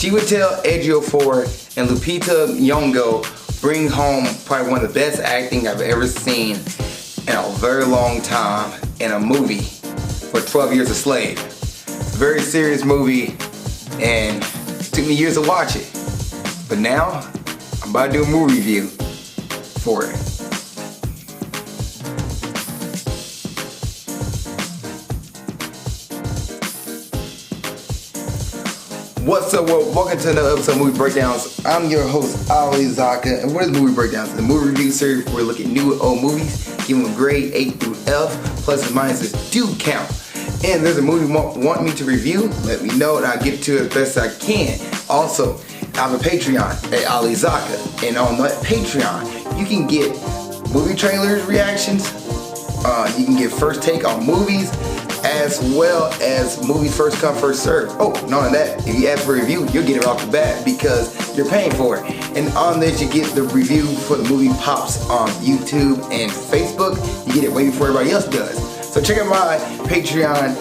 Chiwetel Ejiofor and Lupita Nyong'o bring home probably one of the best acting I've ever seen in a very long time in a movie for 12 Years a Slave. It's a very serious movie and it took me years to watch it. But now, I'm about to do a movie review for it. What's up, world? Welcome to another episode of Movie Breakdowns. I'm your host, Ali Zakka, and what is Movie Breakdowns? The movie review series where we look at new and old movies, give them a grade 8 through F, pluses and minuses do count. And there's a movie you want me to review, let me know and I'll get to it as best I can. Also, I have a Patreon at Ali Zakka, and on that Patreon, you can get movie trailers, reactions, you can get first take on movies, as well as movies first come, first serve. Oh, not only that, if you ask for a review, you'll get it off the bat because you're paying for it. And on this, you get the review for the movie pops on YouTube and Facebook. You get it way before everybody else does. So check out my Patreon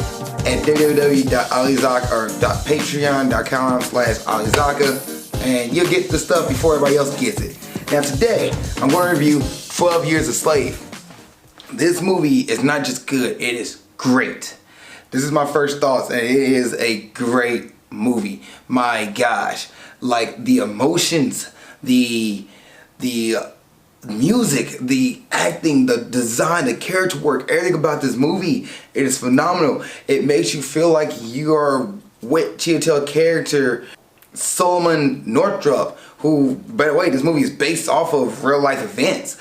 at www.alizaka or patreon.com/alizaka, and you'll get the stuff before everybody else gets it. Now today, I'm going to review 12 Years a Slave. This movie is not just good, it is great. This is my first thoughts, and it is a great movie. My gosh, like the emotions, the music, the acting, the design, the character work, everything about this movie, it is phenomenal. It makes you feel like you are with Chiwetel character Solomon Northup, who, by the way, this movie is based off of real life events.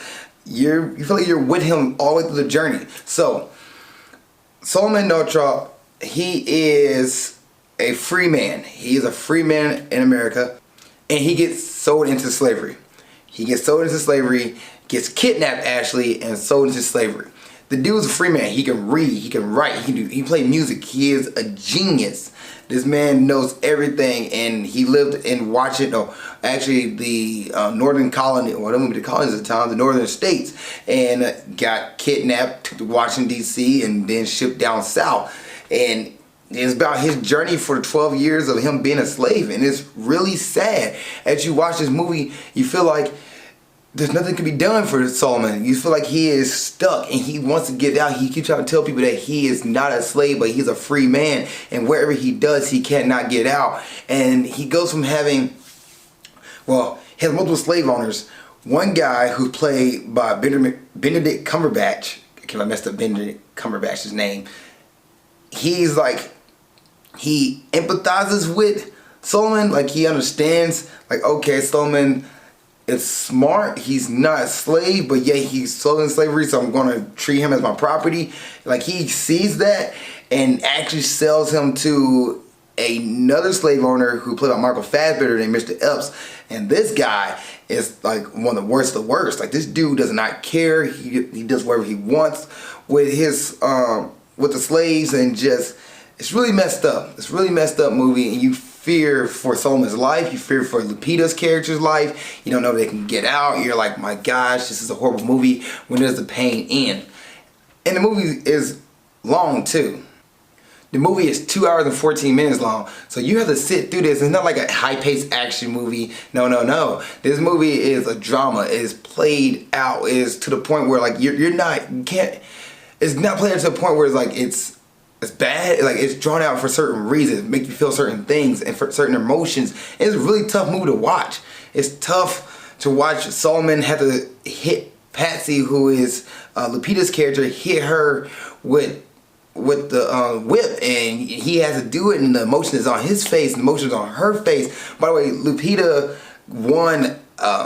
You feel like you're with him all the way through the journey. So Solomon Northup, he is a free man. He is a free man in America, and he gets sold into slavery. He gets sold into slavery, gets kidnapped actually, and sold into slavery. The dude's a free man. He can read, he can write, he play music. He is a genius. This man knows everything, and he lived in Washington, actually the northern colony, well, them were the colonies at the time, the northern states, and got kidnapped, took to Washington, D.C., and then shipped down south. And it's about his journey for the 12 years of him being a slave, and it's really sad. As you watch this movie, you feel like there's nothing can be done for Solomon. You feel like he is stuck and he wants to get out. He keeps trying to tell people that he is not a slave, but he's a free man. And wherever he does, he cannot get out. And he goes from having, well, he has multiple slave owners. One guy who's played by Benedict Cumberbatch. I messed up Benedict Cumberbatch's name. He's like, he empathizes with Solomon. Like he understands, like, okay, Solomon is smart, he's not a slave, but yet he's sold in slavery, so I'm gonna treat him as my property. Like he sees that and actually sells him to another slave owner who played by Michael Fassbender named Mr. Epps. And this guy is like one of the worst of the worst. Like this dude does not care. He does whatever he wants with his with the slaves, and just it's really messed up. It's a really messed up movie, and you fear for Solomon's life, you fear for Lupita's character's life. You don't know if they can get out. You're like, my gosh, this is a horrible movie. When does the pain end? And the movie is long too. The movie is 2 hours and 14 minutes long. So you have to sit through this. It's not like a high-paced action movie. No, no, no. This movie is a drama. It is played out. It is to the point where like you can't, it's not played out to the point where it's like it's bad. Like it's drawn out for certain reasons, make you feel certain things and for certain emotions. It's a really tough movie to watch. It's tough to watch Solomon have to hit Patsy, who is Lupita's character, hit her with the whip, and he has to do it, and the emotion is on his face, and the emotion is on her face. By the way, Lupita won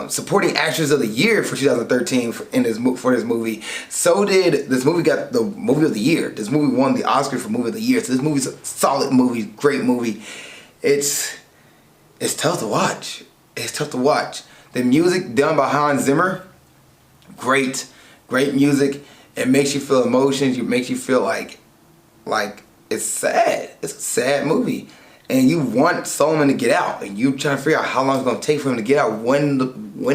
supporting actress of the year for 2013 for this movie. So did this movie, got the movie of the year. This movie won the Oscar for movie of the year. So this movie's a solid movie, great movie. It's tough to watch. It's tough to watch. The music done by Hans Zimmer, great music. It makes you feel emotions. It makes you feel like it's sad. It's a sad movie. And you want Solomon to get out, and you trying to figure out how long it's going to take for him to get out. When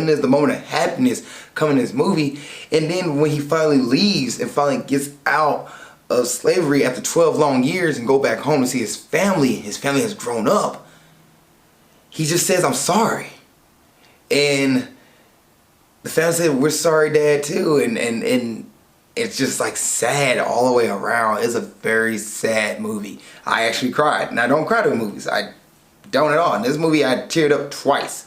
is the moment of happiness come in this movie? And then when he finally leaves and finally gets out of slavery after 12 long years and go back home to see his family has grown up. he just says, "I'm sorry," and the family said, "We're sorry, Dad," too, and it's just like sad all the way around. It's a very sad movie. I actually cried, and I don't cry to movies. I don't at all. In this movie, I teared up twice.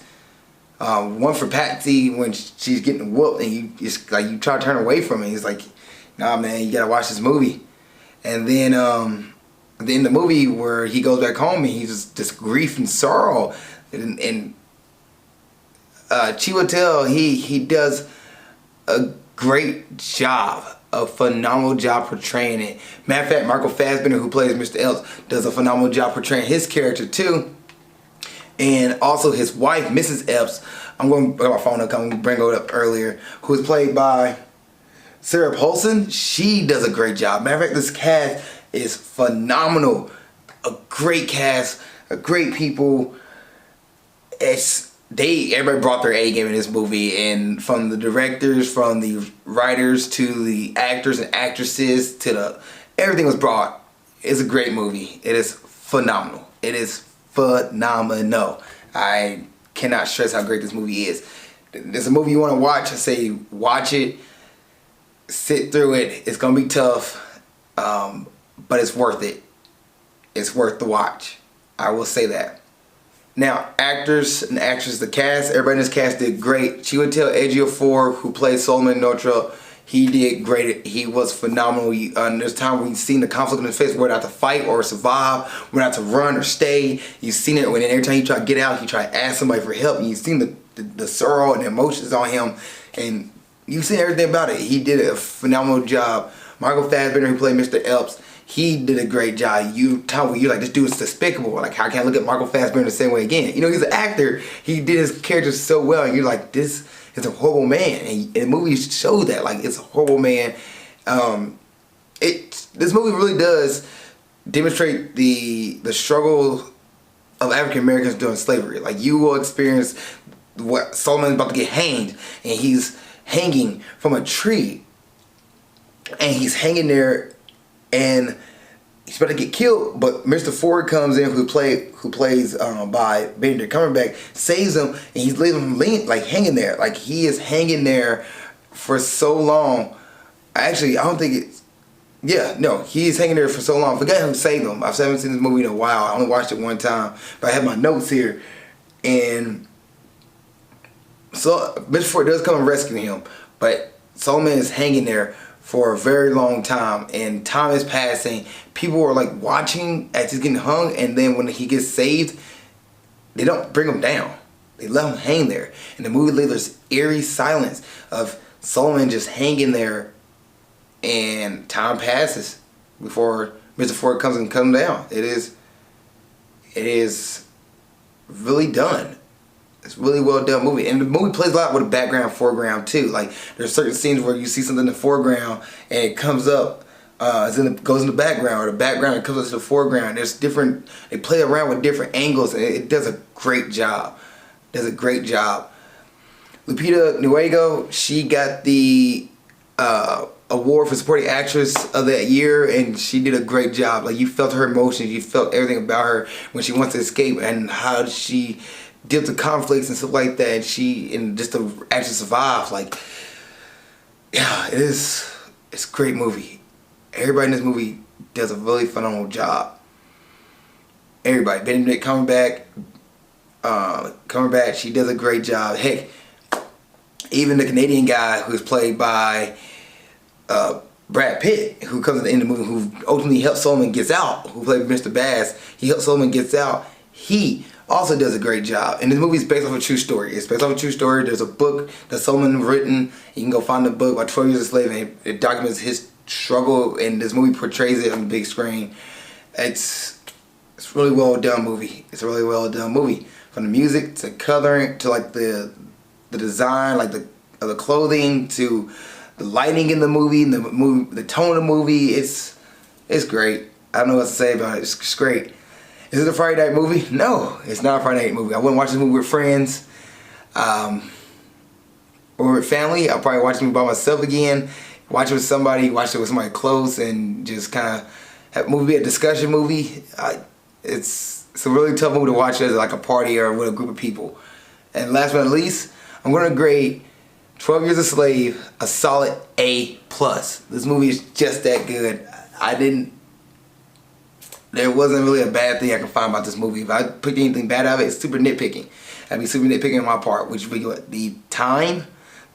One for Patsy when she's getting whooped, and you try to turn away from it. He's like, "Nah, man, you gotta watch this movie." And then the movie where he goes back home and he's just grief and sorrow, and Chiwetel, he does a great job, a phenomenal job portraying it. Matter of fact, Michael Fassbender, who plays Mr. Epps, does a phenomenal job portraying his character too. And also his wife, Mrs. Epps, I'm going to bring my phone up, I'm going to bring it up earlier, who is played by Sarah Paulson. She does a great job. Matter of fact, this cast is phenomenal. A great cast, a great people. Everybody brought their A game in this movie, and from the directors, from the writers, to the actors and actresses, everything was brought. It's a great movie. It is phenomenal. It is phenomenal. I cannot stress how great this movie is. There's a movie you want to watch. I say watch it, sit through it. It's gonna be tough, but it's worth it. It's worth the watch. I will say that. Now, actors and actresses, the cast, everybody in this cast did great. Chiwetel Ejiofor, who plays Solomon Northrop, he did great. He was phenomenal. There's time when you've seen the conflict in his face, whether not to fight or survive, whether not to run or stay. You've seen it when every time he tried to get out, he tried to ask somebody for help, and you've seen the sorrow and the emotions on him, and you've seen everything about it. He did a phenomenal job. Michael Fassbender, who played Mr. Epps, he did a great job. You're like, this dude is despicable. Like, how can I look at Michael Fassbender the same way again? You know, he's an actor. He did his character so well, and you're like, this is a horrible man. And the movie shows that, like, it's a horrible man. This movie really does demonstrate the struggle of African Americans during slavery. Like, you will experience what Solomon's about to get hanged, and he's hanging from a tree, and he's hanging there, and he's about to get killed, but Mr. Ford comes in, who plays by Benedict Cumberbatch, saves him, and he's leaving him like hanging there. Like, he is hanging there for so long. Actually, I don't think it's, yeah, no, he's hanging there for so long. I forgot who saved him. I haven't seen this movie in a while. I only watched it one time, but I have my notes here, and so Mr. Ford does come and rescue him, but Solomon is hanging there for a very long time, and time is passing. People are like watching as he's getting hung, and then when he gets saved, they don't bring him down. They let him hang there. And the movie leaves this eerie silence of Solomon just hanging there, and time passes before Mr. Ford comes and comes down. It is really done. It's a really well done movie, and the movie plays a lot with a background, foreground too. Like, there's certain scenes where you see something in the foreground and it comes up, goes in the background, or the background it comes up to the foreground. There's different. They play around with different angles, and it does a great job. Does a great job. Lupita Nyong'o, she got the award for supporting actress of that year, and she did a great job. Like, you felt her emotions, you felt everything about her when she wants to escape, and how she deals with conflicts and stuff like that, and just to actually survive. Like, yeah, it's a great movie. Everybody in this movie does a really phenomenal job. Everybody. Benedict Cumberbatch, he does a great job. Heck, even the Canadian guy who's played by Brad Pitt, who comes at the end of the movie, who ultimately helps Solomon gets out, who played Mr. Bass, he helps Solomon gets out. He also does a great job. And this movie is based off a true story. It's based off a true story. There's a book that Solomon written. You can go find the book by 12 Years a Slave, and it documents his struggle, and this movie portrays it on the big screen. It's a really well done movie. It's a really well done movie. From the music to coloring to like the design, like the clothing, to the lighting in the movie, and the tone of the movie. It's great. I don't know what to say about it. It's just great. Is it a Friday night movie? No, it's not a Friday night movie. I wouldn't watch this movie with friends or with family. I'll probably watch this movie by myself again. Watch it with somebody close, and just kind of have a movie, a discussion movie. It's It's a really tough movie to watch as like a party or with a group of people. And last but not least, I'm gonna grade 12 Years a Slave a solid A+. This movie is just that good. There wasn't really a bad thing I could find about this movie. If I picked anything bad out of it, it's super nitpicking. I'd be super nitpicking on my part, which would be what, the time,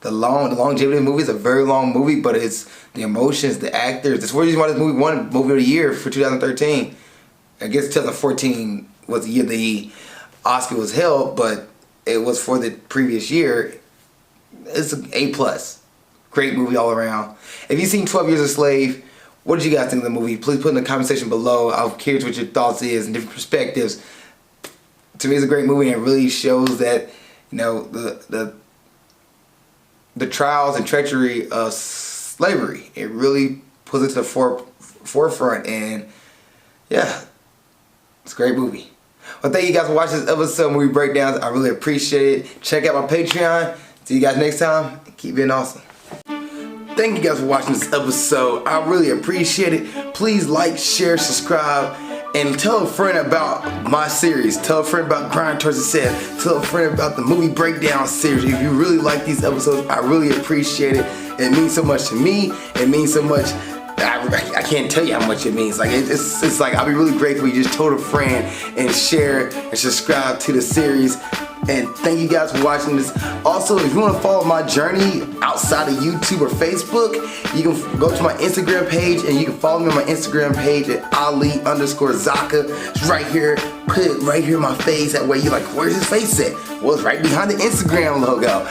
the longevity of the movie. Is a very long movie, but it's the emotions, the actors. That's one reason why this movie won Movie of the Year for 2013. I guess 2014 was the year the Oscar was held, but it was for the previous year. It's an A+. Great movie all around. If you've seen 12 Years a Slave, what did you guys think of the movie? Please put in the comment section below. I'm curious what your thoughts is and different perspectives. To me, it's a great movie, and it really shows that, you know, the trials and treachery of slavery. It really puts it to the forefront, and yeah, it's a great movie. Well, thank you guys for watching this episode of Movie Breakdowns. I really appreciate it. Check out my Patreon. See you guys next time. Keep being awesome. Thank you guys for watching this episode. I really appreciate it. Please like, share, subscribe, and tell a friend about my series. Tell a friend about Grind Towards Success. Tell a friend about the Movie Breakdown series. If you really like these episodes, I really appreciate it. It means so much to me. It means so much. I can't tell you how much it means. Like it's like I'll be really grateful you just told a friend and share and subscribe to the series. And thank you guys for watching this. Also, if you want to follow my journey outside of YouTube or Facebook, you can go to my Instagram page and you can follow me on my Instagram page at Ali_Zakka. It's right here. Put it right here in my face. That way you're like, where's his face at? Well, it's right behind the Instagram logo.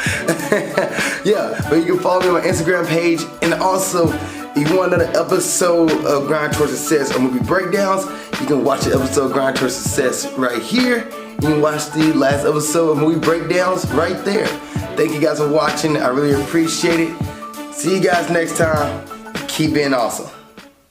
Yeah, but you can follow me on my Instagram page. And also, if you want another episode of Grind Towards Success or Movie Breakdowns, you can watch the episode of Grind Towards Success right here. You can watch the last episode of Movie Breakdowns right there. Thank you guys for watching. I really appreciate it. See you guys next time. Keep being awesome.